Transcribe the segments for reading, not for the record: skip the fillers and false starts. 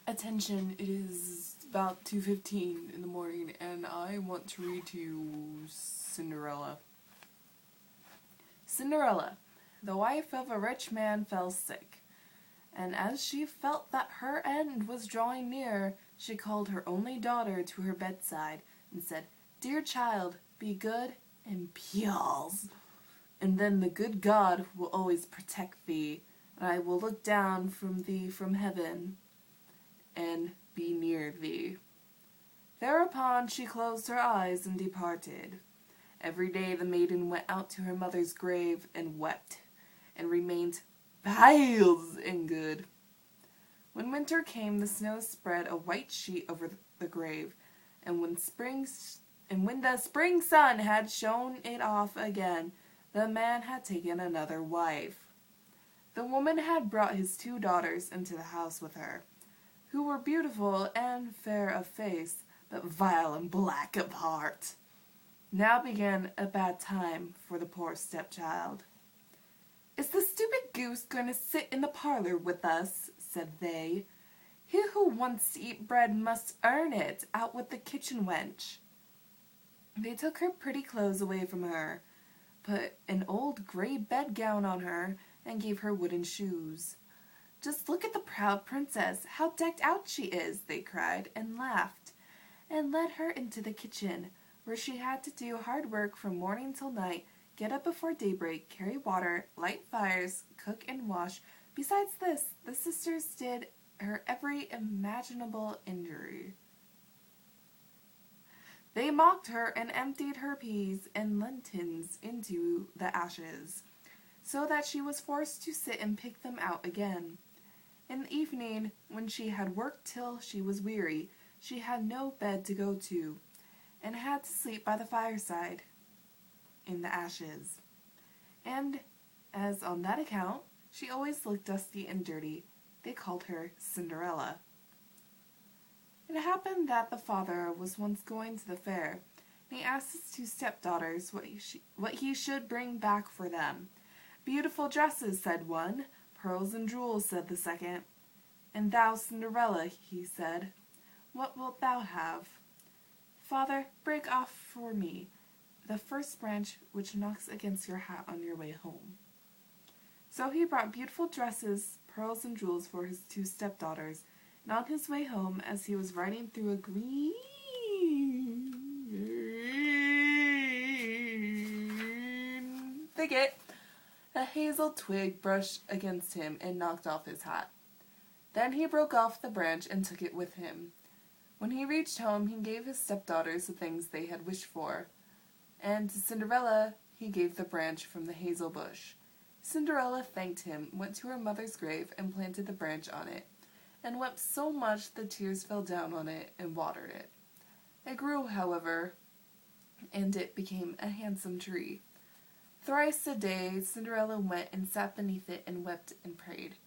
Attention, it is about 2:15 in the morning, and I want to read to you Cinderella. Cinderella, the wife of a rich man, fell sick, and as she felt that her end was drawing near, she called her only daughter to her bedside and said, "Dear child, be good and be yours, and then the good God will always protect thee, and I will look down from thee from heaven and be near thee." Thereupon she closed her eyes and departed. Every day the maiden went out to her mother's grave and wept, and remained pale and good. When winter came, the snow spread a white sheet over the grave, and when the spring sun had shown it off again, the man had taken another wife. The woman had brought his 2 daughters into the house with her, who were beautiful and fair of face, but vile and black of heart. Now began a bad time for the poor stepchild. "Is the stupid goose going to sit in the parlor with us?" said they. "He who wants to eat bread must earn it. Out with the kitchen wench." They took her pretty clothes away from her, put an old gray bedgown on her, and gave her wooden shoes. "Just look at the proud princess, how decked out she is," they cried, and laughed, and led her into the kitchen, where she had to do hard work from morning till night, get up before daybreak, carry water, light fires, cook and wash. Besides this, the sisters did her every imaginable injury. They mocked her and emptied her peas and lentils into the ashes, so that she was forced to sit and pick them out again. In the evening, when she had worked till she was weary, she had no bed to go to, and had to sleep by the fireside in the ashes. And as on that account she always looked dusty and dirty, they called her Cinderella. It happened that the father was once going to the fair, and he asked his 2 stepdaughters what he should bring back for them. "Beautiful dresses," said one. "Pearls and jewels," said the second. "And thou, Cinderella," he said, "what wilt thou have?" "Father, break off for me the first branch which knocks against your hat on your way home." So he brought beautiful dresses, pearls, and jewels for his 2 stepdaughters, and on his way home, as he was riding through a green thicket, a hazel twig brushed against him and knocked off his hat. Then he broke off the branch and took it with him. When he reached home, he gave his stepdaughters the things they had wished for, and to Cinderella he gave the branch from the hazel bush. Cinderella thanked him, went to her mother's grave, and planted the branch on it, and wept so much the tears fell down on it and watered it. It grew, however, and it became a handsome tree. Thrice a day Cinderella went and sat beneath it and wept and prayed,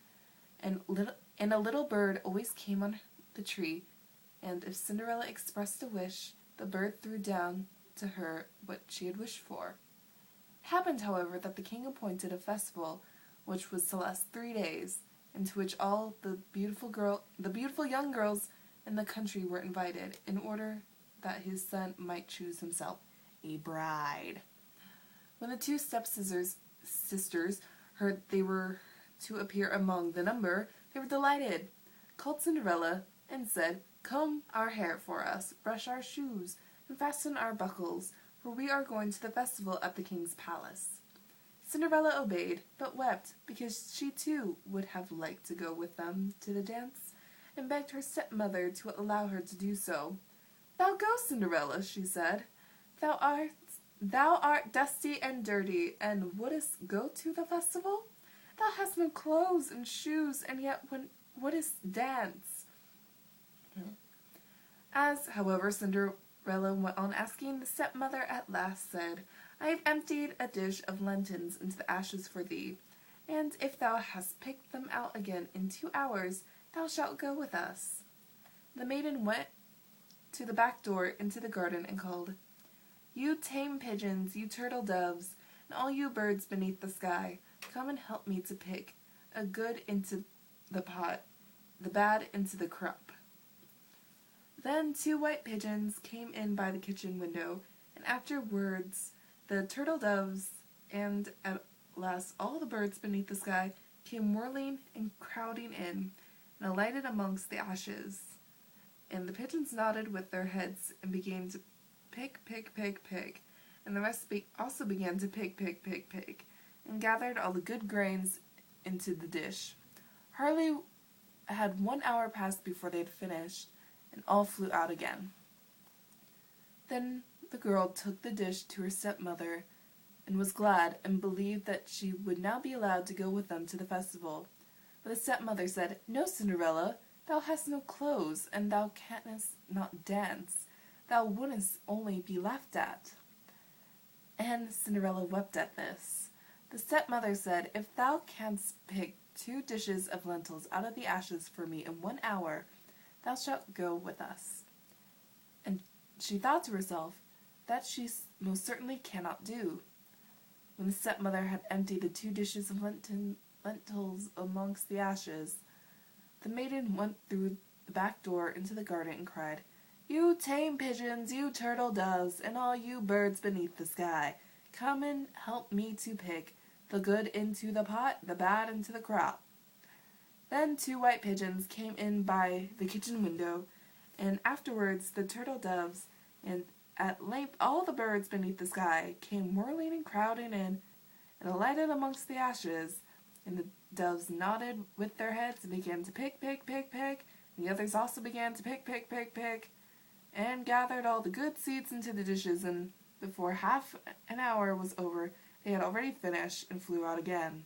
and a little bird always came on the tree, and if Cinderella expressed a wish, the bird threw down to her what she had wished for. It happened, however, that the king appointed a festival which was to last 3 days, and to which all the beautiful young girls in the country were invited, in order that his son might choose himself a bride. When the 2 stepsisters heard they were to appear among the number, they were delighted, called Cinderella, and said, "Comb our hair for us, brush our shoes, and fasten our buckles, for we are going to the festival at the king's palace." Cinderella obeyed, but wept, because she too would have liked to go with them to the dance, and begged her stepmother to allow her to do so. "Thou go, Cinderella," she said. Thou art dusty and dirty, and wouldst go to the festival? Thou hast no clothes and shoes, and yet wouldst dance." As, however, Cinderella went on asking, the stepmother at last said, "I have emptied a dish of lentils into the ashes for thee, and if thou hast picked them out again in 2 hours, thou shalt go with us." The maiden went to the back door into the garden and called, "You tame pigeons, you turtle doves, and all you birds beneath the sky, come and help me to pick a good into the pot, the bad into the crop." Then 2 white pigeons came in by the kitchen window, and afterwards the turtle doves, and at last all the birds beneath the sky, came whirling and crowding in, and alighted amongst the ashes. And the pigeons nodded with their heads and began to pick, pick, pick, pick, and the rest also began to pick, pick, pick, pick, and gathered all the good grains into the dish. Hardly had 1 hour passed before they had finished, and all flew out again. Then the girl took the dish to her stepmother, and was glad, and believed that she would now be allowed to go with them to the festival. But the stepmother said, "No, Cinderella, thou hast no clothes, and thou canst not dance. Thou wouldst only be laughed at." And Cinderella wept at this. The stepmother said, "If thou canst pick 2 dishes of lentils out of the ashes for me in 1 hour, thou shalt go with us." And she thought to herself, that she most certainly cannot do. When the stepmother had emptied the 2 dishes of lentils amongst the ashes, the maiden went through the back door into the garden and cried, "You tame pigeons, you turtle doves, and all you birds beneath the sky, come and help me to pick the good into the pot, the bad into the crop." Then 2 white pigeons came in by the kitchen window, and afterwards the turtle doves, and at length all the birds beneath the sky came whirling and crowding in, and alighted amongst the ashes, and the doves nodded with their heads and began to pick, pick, pick, pick, and the others also began to pick, pick, pick, pick, and gathered all the good seeds into the dishes, and before half an hour was over, they had already finished and flew out again.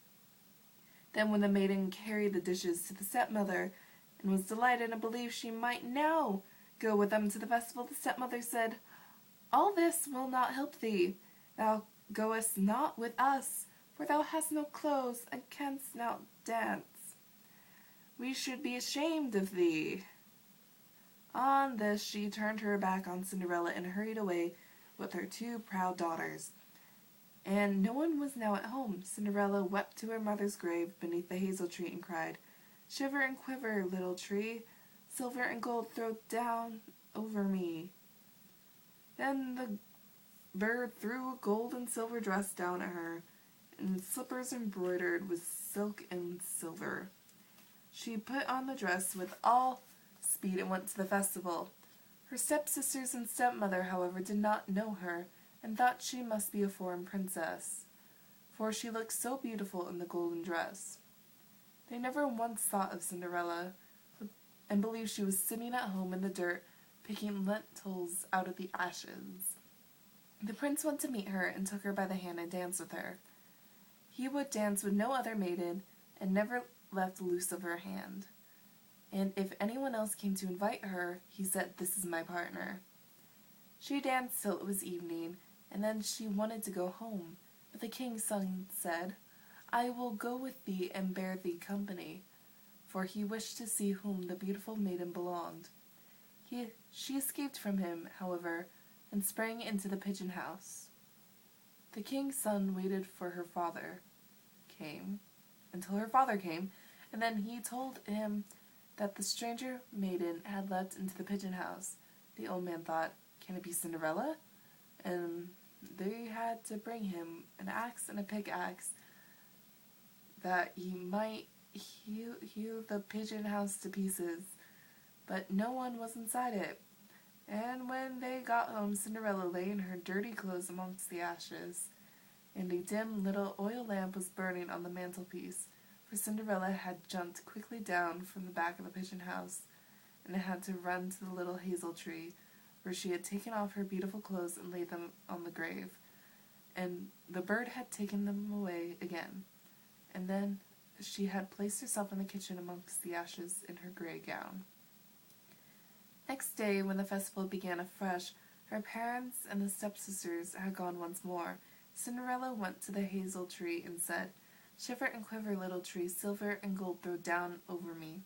Then when the maiden carried the dishes to the stepmother, and was delighted and believed she might now go with them to the festival, the stepmother said, "All this will not help thee. Thou goest not with us, for thou hast no clothes, and canst not dance. We should be ashamed of thee." On this she turned her back on Cinderella and hurried away with her 2 proud daughters. And no one was now at home. Cinderella wept to her mother's grave beneath the hazel tree and cried, "Shiver and quiver, little tree, silver and gold throw down over me." Then the bird threw a gold and silver dress down at her, and slippers embroidered with silk and silver. She put on the dress with all speed and went to the festival. Her stepsisters and stepmother, however, did not know her, and thought she must be a foreign princess, for she looked so beautiful in the golden dress. They never once thought of Cinderella, and believed she was sitting at home in the dirt, picking lentils out of the ashes. The prince went to meet her and took her by the hand and danced with her. He would dance with no other maiden, and never left loose of her hand. And if anyone else came to invite her, he said, "This is my partner." She danced till it was evening, and then she wanted to go home. But the king's son said, "I will go with thee and bear thee company," for he wished to see whom the beautiful maiden belonged. She escaped from him, however, and sprang into the pigeon house. The king's son waited for her father until her father came, and then he told him that the stranger maiden had leapt into the pigeon house. The old man thought, "Can it be Cinderella?" And they had to bring him an axe and a pickaxe that he might hew the pigeon house to pieces. But no one was inside it. And when they got home, Cinderella lay in her dirty clothes amongst the ashes, and a dim little oil lamp was burning on the mantelpiece, for Cinderella had jumped quickly down from the back of the pigeon house, and had to run to the little hazel tree, where she had taken off her beautiful clothes and laid them on the grave, and the bird had taken them away again, and then she had placed herself in the kitchen amongst the ashes in her grey gown. Next day, when the festival began afresh, her parents and the stepsisters had gone once more. Cinderella went to the hazel tree and said, "Shiver and quiver, little tree, silver and gold throw down over me."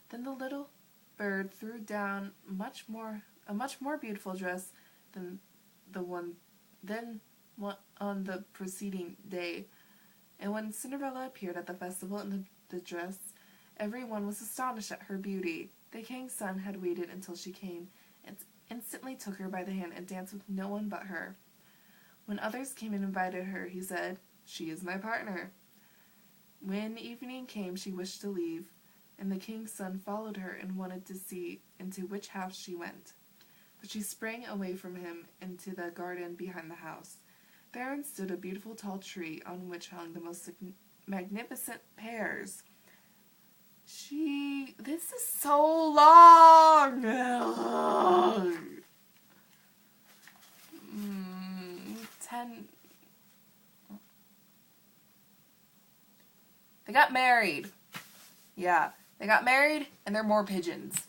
Then the little bird threw down a much more beautiful dress than on the preceding day. And when Cinderella appeared at the festival in the dress, everyone was astonished at her beauty. The king's son had waited until she came, and instantly took her by the hand and danced with no one but her. When others came and invited her, he said, "She is my partner." When evening came, she wished to leave, and the king's son followed her and wanted to see into which house she went. But she sprang away from him into the garden behind the house. Therein stood a beautiful tall tree on which hung the most magnificent pears. This is so long! 10. They got married. Yeah, they got married, and they're more pigeons.